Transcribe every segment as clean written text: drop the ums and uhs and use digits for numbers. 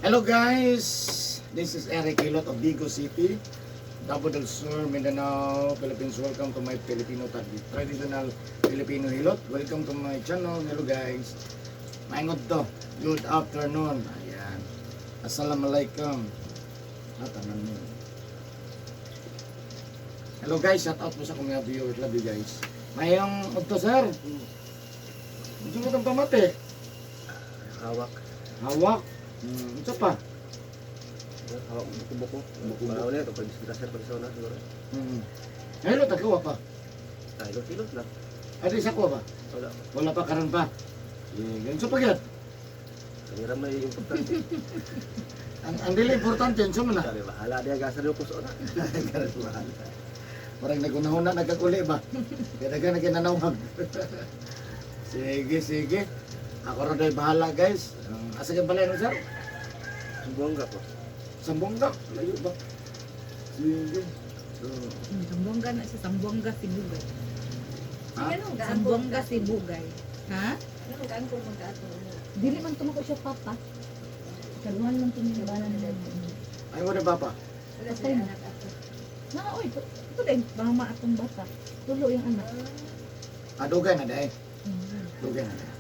Hello guys, this is Eric Hilot of Vigo City, Davao del Sur, Mindanao, Philippines. Welcome to my Filipino traditional Filipino Hilot. Welcome to my channel. Hello guys, maingod to. Good afternoon. Ayan. Assalamualaikum. Tanan mo. Hello guys, shout out po sa mga viewers. Love you guys. Mayong udto sir. Gusto mo itong pamate? Hawak. Hawak. Ito pa. Hawak buko-buko. Buko-buko na ito. Pag disgrasya pa sa una siguro. Hello, tagkawa pa. Hilot lang. Adi sa ko ba? Wala. Wala pa karon pa. Ganito pa gyud. Kanira may importante. Ang dili importante yun sa mana. Kaya bahala dia gasar yung puso na. Parang nagunahuna nagkakuli ba? Kaya daga naginanawag. Sige. Ako rin dahil bahala guys. Asa ka balay no sir? Buangga po. Sambongga. Layo ba? Sige. So, Sambongga na siya, Sambongga si Bugay. ha? Sambongga si Bugay. Ha? Dili man tumako siya papa. Kaluhan lang tinilabanan nila. Ay mo na papa. Patay na. Na oy, ito din mama atong bata. Tulo yung anak. Adugay na dahil. Dugay na dahil.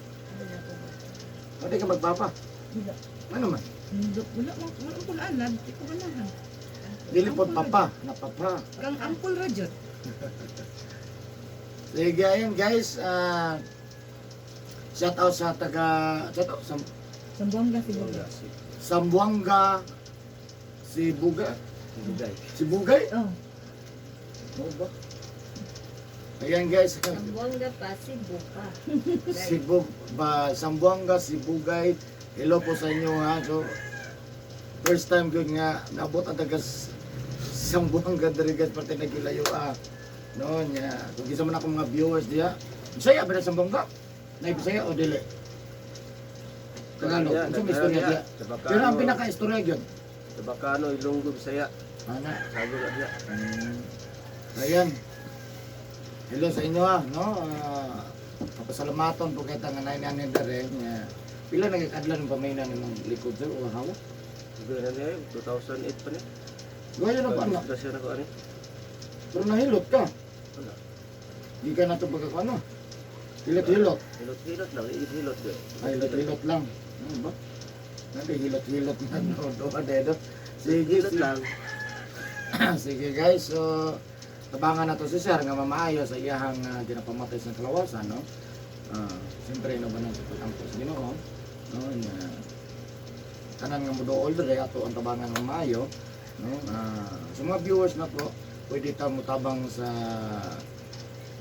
O di ka magpapa. Dila. Ano man? Wala ko alad, di ko ganahan. Dili po papa. Na papa. Kang angkol rajot. Sige, ayun guys. Shout out sa taga... Shout out sa Sambongga si Bugay. Sambuanga. Si Buga. Bugay. Si Bugay? Oh. Oo ba? Ayan guys. Sambuanga pa, Cebu pa. Sambuanga, si Bugay. Hello po sa inyo ha. So, first time good nga. Naabot ang taga Sambuanga dirigat pati nagilayo noon ya. Kung isa man ako mga viewers diya. Bisaya ba na Sambuanga? Nay Bisaya o dili? Tagalog. Ano may istorya diya? Pero ang pinaka-istorya yun. Tabakano, Ilonggo, Bisaya. Ano? Sago na siya. Ayan. Hello sa inyo ha, no? Papasalamaton po kita nga nainanin na rin. Pila nagkakadlan ng pamainan ng likod sir o hawak? Siguro na niya yun. 2008 pa niya. Gaya na pa na. Disgrasya na ko ano. Pero nahilot ka. Wala. Di ka na ito pagkakano. Hilot-hilot. Hilot lang. Hilot din. Ay, hilot-hilot lang. Ano ba? Nabi, hilot-hilot na. Doon dedo. Sige, Hilot lang. Sige guys, so tabangan na to si sir nga mamaayo sa iyahang ginapamatay sa kalawasan, no? Siyempre, no ba nang sa pagkampo sa Ginoo, no? Kanan nga mudool dere ato ang tabangan ng maayo, no? Sa mga viewers na po, pwede ta mutabang sa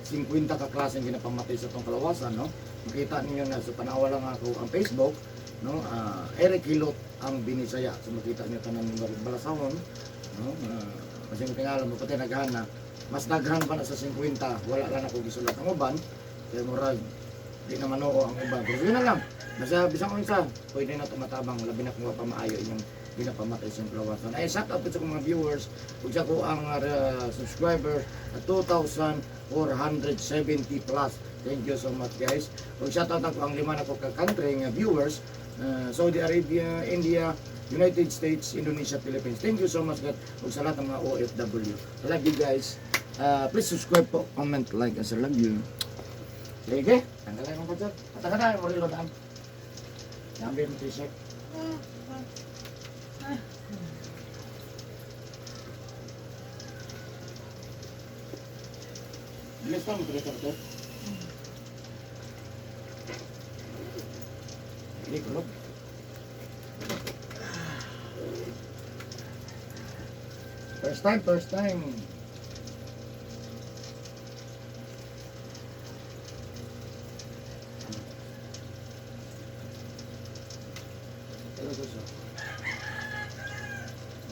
50 ka klaseng ginapamatay sa tong kalawasan, no? Makita ninyo na sa tanawa lang ako ang Facebook, no? Eric Hilot ang Binisaya. So makita niyo tanan ng balasahon, no? Kasi yung tingala mo pati naghana, mas daghan pa na sa 50, wala lang ako gisulat ang uban, kaya murag, di na manoo ang uban. Pero yun na lang, nasa bisang unsa, pwede na tumatabang, labi na kung mapamaayo inyong ginapamatay sa kalawasan. Ay, shout out po sa mga viewers, kung siya ko ang subscriber at 2,470 plus. Thank you so much guys. Kung shout out ako ang lima na ko ka-country nga viewers, Saudi Arabia, India, United States, Indonesia, Philippines. Thank you so much God. Kung sa lahat ng mga OFW. I love you guys. Please subscribe po, comment, like, and I love you. Sige, tanggalin mo po dyan. Patanggalin mo rin lo daan. Nambi mo t-shirt. Bilis ka mo t-shirt to. Hindi ko lo. First time.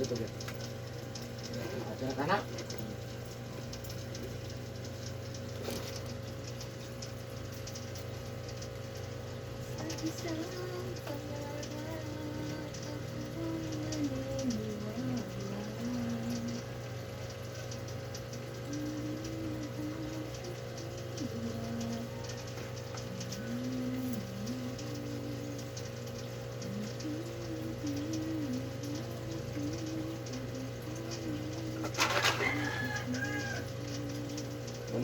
Dito. At kanan.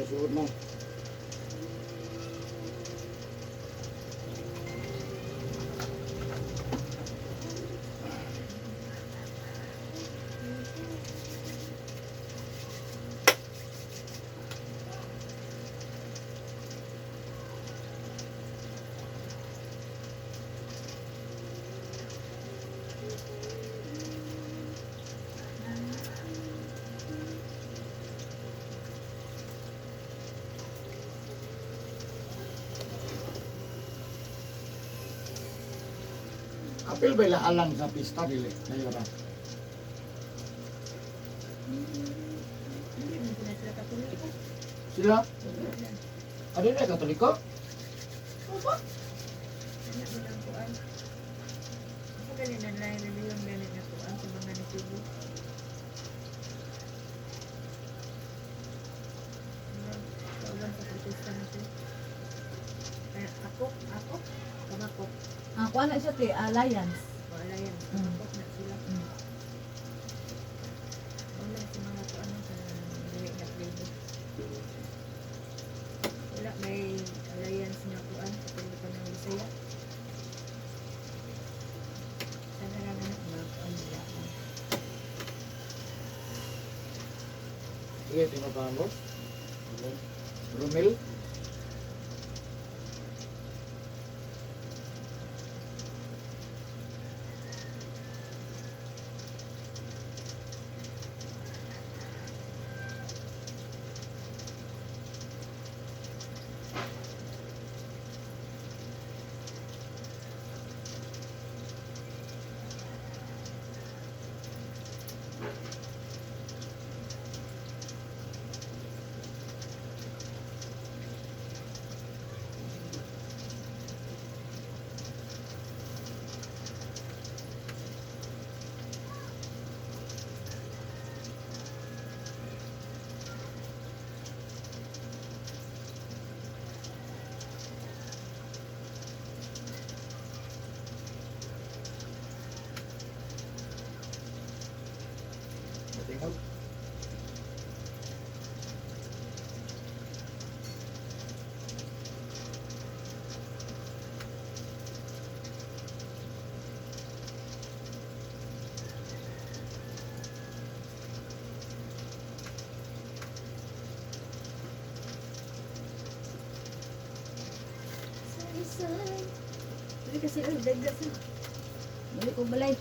suod mo. Apil ba alang sa pista dili? Dili ba? Hindi mo sila sila katuliko. Sila? Ano na Katoliko? Anak mo ng kuan. Ako galing na lain na yung galing na kuan sa mga nasibo. Kaulang sa protesta na siya. Kaya ako, kamakop. Ako na siya te, alliance. Wala yan, kamakop na sila. Wala sa mga kuan sa dili na playbook. Wala may alliance niya kuan sa paglupan ng Bisaya. Sana lang anak mga kuan nila. Sige, tinapaan mo. Romel? Tingog. Hindi kasi dagdag sa Dili ko balay.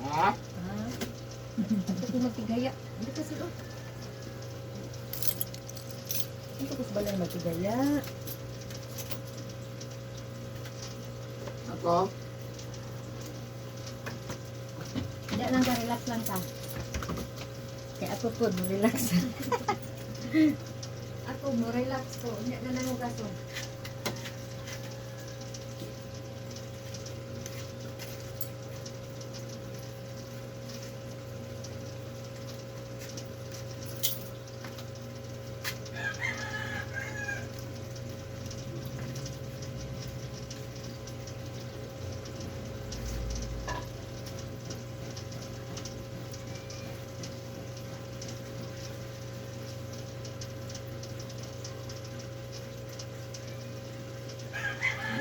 Ha? Ako ko magtigaya. hindi kasi Ito ko sa balay magtigaya. Ako? Hindi lang ka, relax lang ka. Kaya ako po, relax. ako mo relax ko, hindi na lang ang kaso.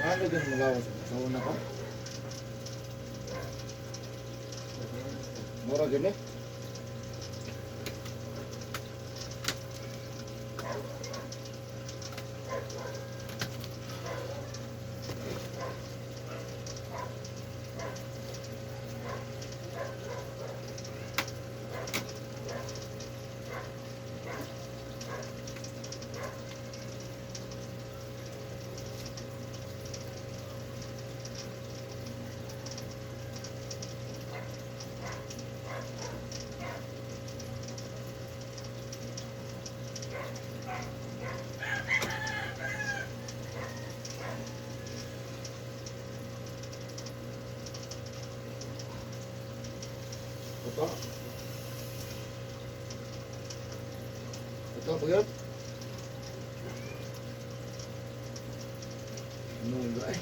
Ano din magawa sa una ko? Mura gini? Ito. Ito, pagkat. Nungga eh.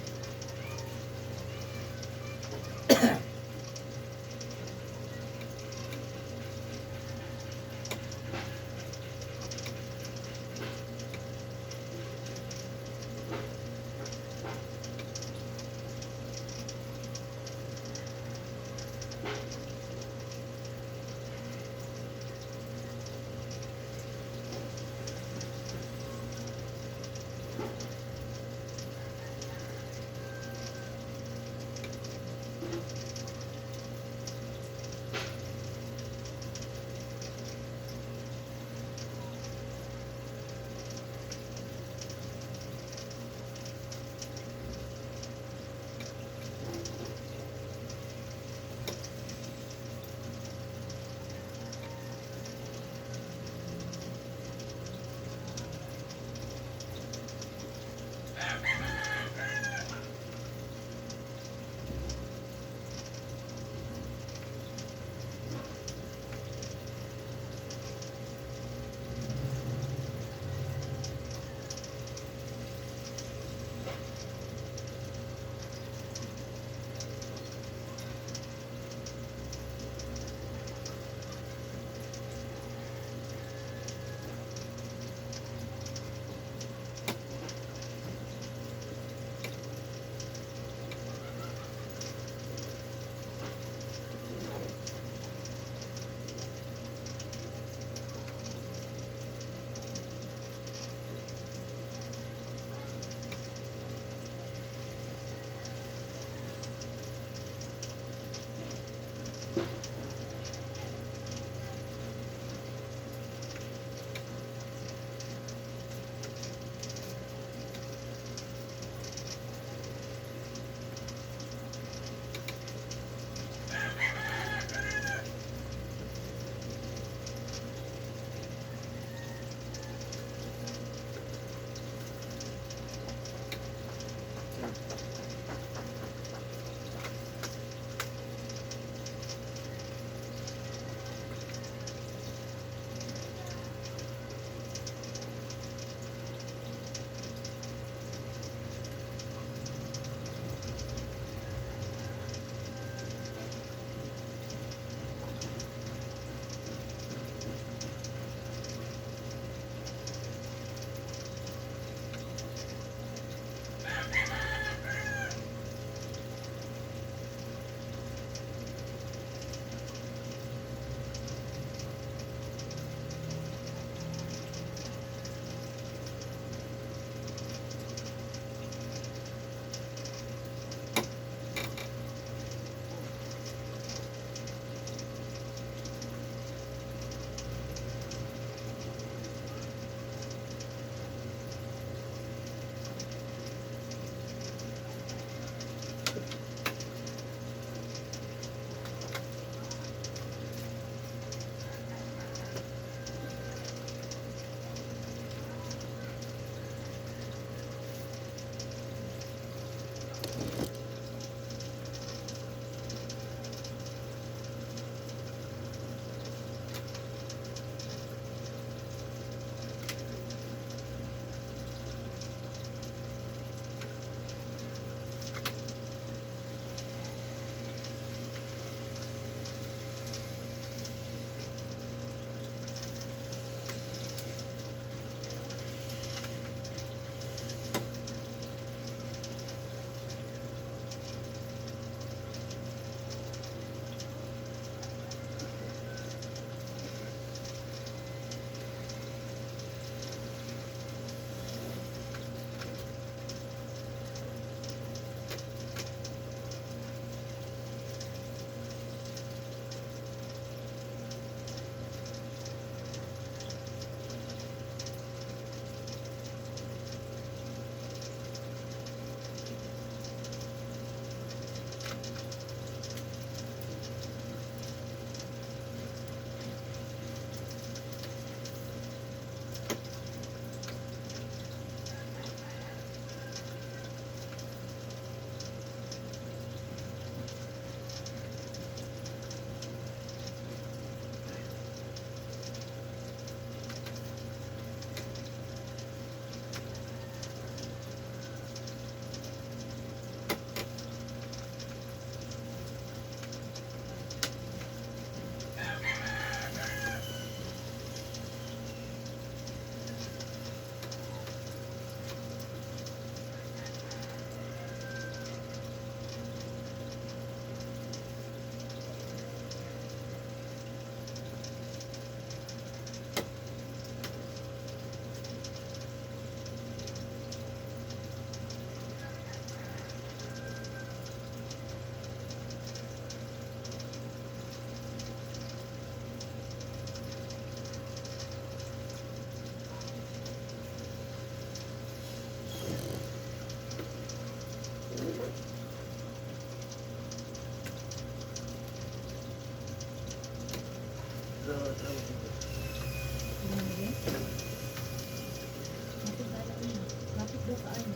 Lapit daw ka ano.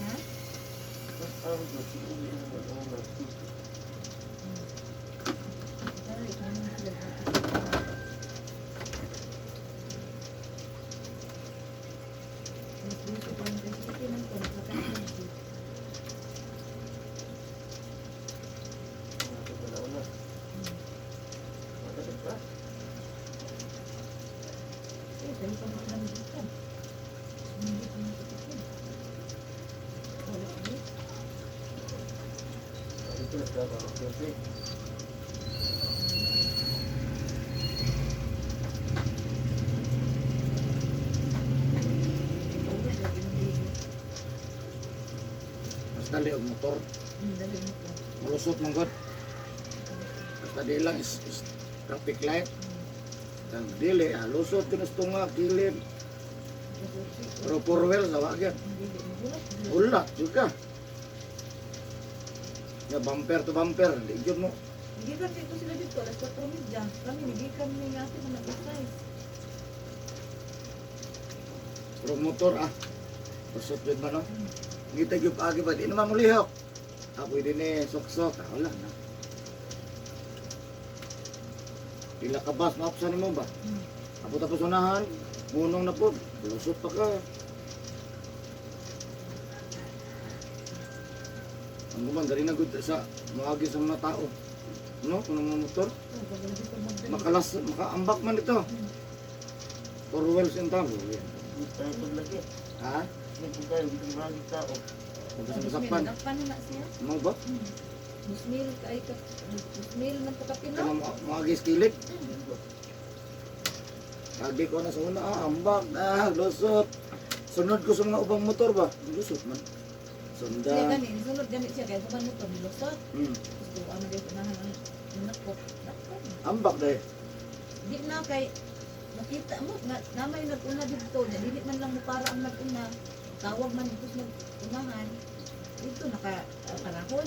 Ha? Pero ikaw naman sila. Dito ko yung kasi pinagpunta ka dito. Eh, dahil pa lang dito. Hindi ko dito. Wala ko dito. Mas dali og motor. Dali mo po. Malusot mong god. Basta di lang is traffic light. Ang dili, lusot ginusto nga, kilid. Pero four wheels, awagyan. Dili mo bulat. Ulat juga. Ya bumper to bumper, di yun mo. Gikan dito sila dito, alas 4 media. Kami nagikan ni ate na nag-exercise. Pero motor lusot yun ba no? Ngita yung pagi ba, di naman mulihok. Ako din sok-sok, wala na. Pila ka bus, maapsan mo ba? Ako tapos unahan, munong na po, lusot pa ka. Ang guman, dali na good sa maagi sa mga tao. No, kung mga motor, makaambak man ito. Four wheels in town. Tayo paglagi. Ha? Hindi tayo, hindi marami tao. Kung sa masapan. Paano na siya? Ano ba? Musmil kay ka. Musmil man ka kapino. Kaya maagi skilip. Lagi ko na sa una, ambak, lusot. Sunod ko sa mga ubang motor ba? Lusot man. Siya Sundan. gani, sunod gani siya kay sa motor nilusot. Hmm. Gusto ano dito na ang nakot. Ambak dahil. Di na kay makita mo na namay nag-una dito na dili man lang mo para ang nag-una. Tawag man dito sa unahan. Dito naka-parahon.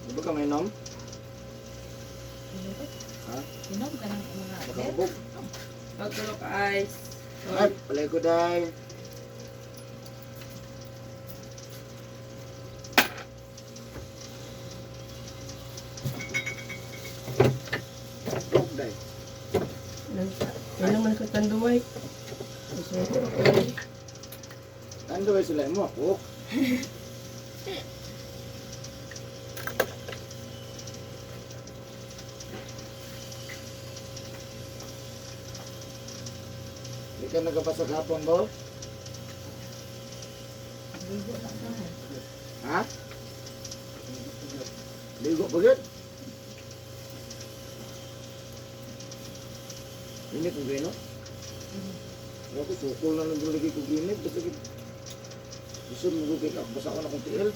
Di ba ka may nom? Ha? Sinom ka ng mga Baka bed. mabog. Pagtulo ka ice. Ay, palay ko dahil. Bog dahil. Yan naman ko tanduay. Tando ay sila mo ako. Di ka nagapasag hapon ba? Ligo na ka. Ha? Ligo bagit? Init ang gino? Ako sukol na lang lagi ko ginit. Basta gusto mo gugit ako. Basta ako na kong tiil.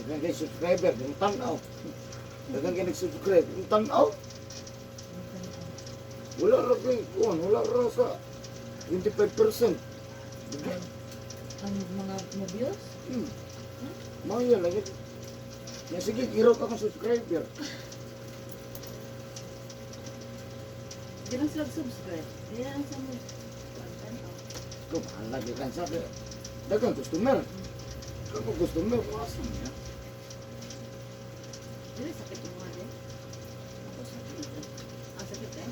Dagang kayo subscriber, yung tanaw. Dagang kayo nag-subscribe, yung tanaw. Wala ra kayo, wala ra sa 25%. Ang mga views. Maya lang yun. Yan sige, iraw ka kang subscriber. Di lang sila subscribe. Kaya ang sa mo. Ikaw, mahal lagi kan sa akin. Dagang customer. Kung customer, kuwasan niya. Dili sakit mo nga din. Ako sakit. Ang sakit eh.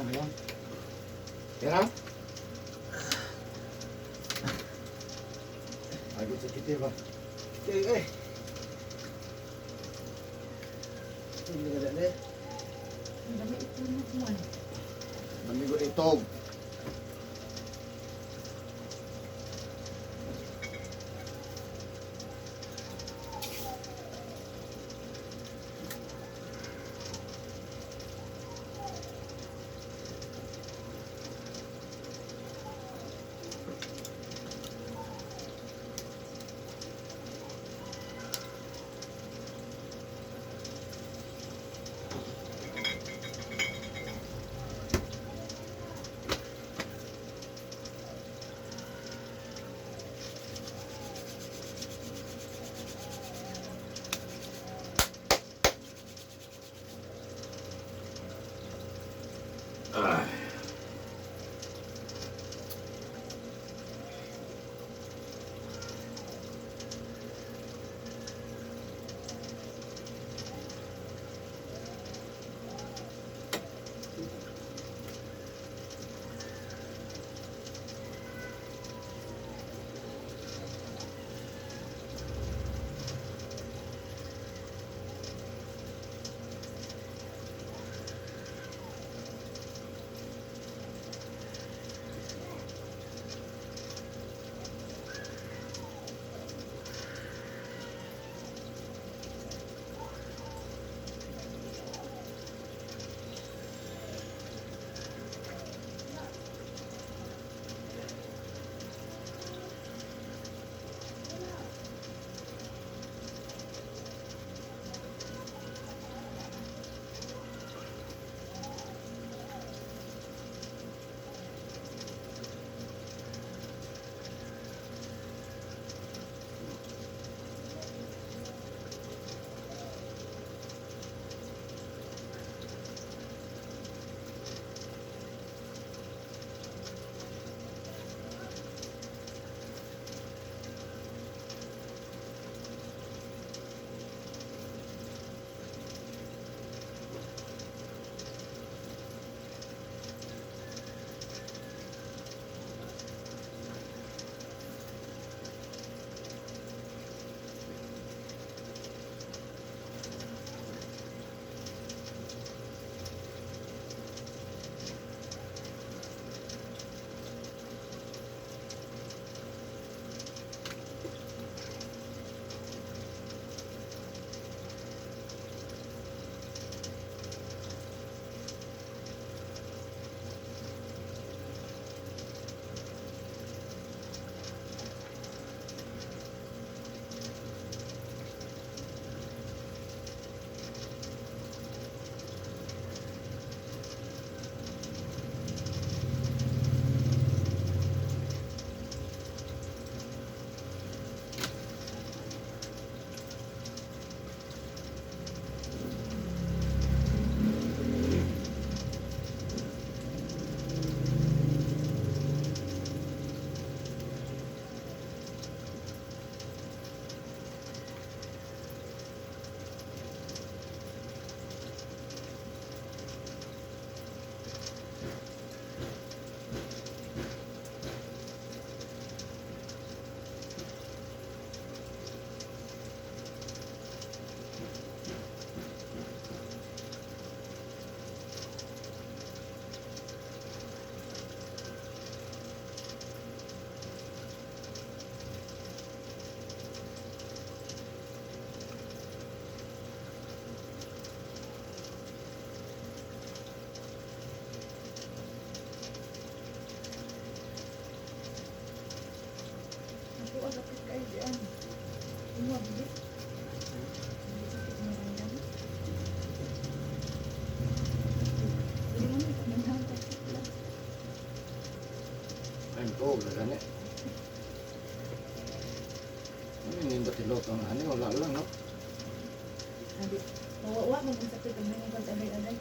Ayan. Tira? Agad sa kiti ba? Okay. Hindi ka na eh. Ang dami ito na kuman. Namigo itog. Ako agad kayo diyan. Umabit. Hindi mo na pagmandahan ka. Ayun ko, gagani. Ano yung nindot ilot ang ano, wala lang, no? Sabi, mawawa mo kung sakit ang mga pag-aday-aday.